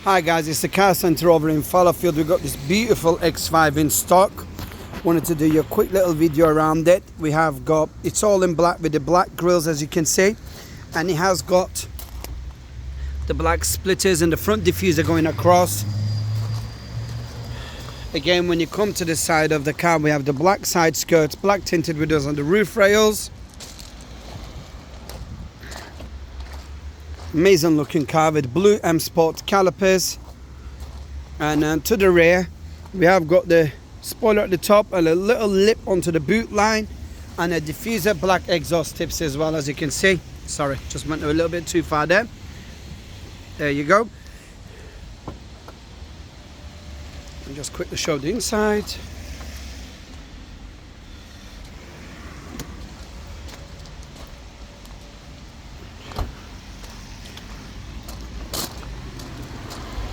Hi guys, it's the car center over in Fallowfield. We've got this beautiful X5 in stock. Wanted to do a quick little video around it. We have got, it's all in black with the black grills as you can see, and it has got the black splitters and the front diffuser going across. Again, when you come to the side of the car, we have the black side skirts, black tinted windows on the roof rails. Amazing looking car with blue M Sport calipers. And to the rear, we have got the spoiler at the top and a little lip onto the boot line, and a diffuser, black exhaust tips as well, as you can see. Sorry, just went a little bit too far there. There you go. And just quickly show the inside.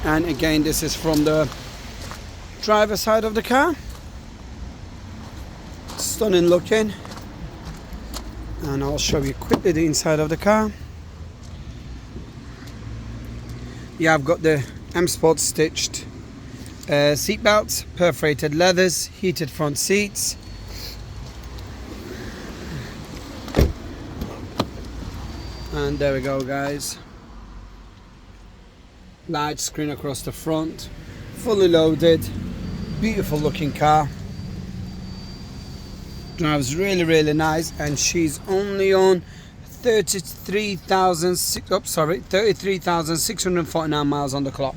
And again, this is from the driver side of the car. Stunning looking. And I'll show you quickly the inside of the car. Yeah, I've got the M Sport stitched seat belts, perforated leathers, heated front seats. And there we go, guys. Large screen across the front, fully loaded, beautiful looking car. Drives really nice, and she's only on 33,649 miles on the clock.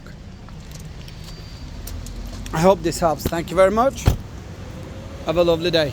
I hope this helps. Thank you very much. Have a lovely day.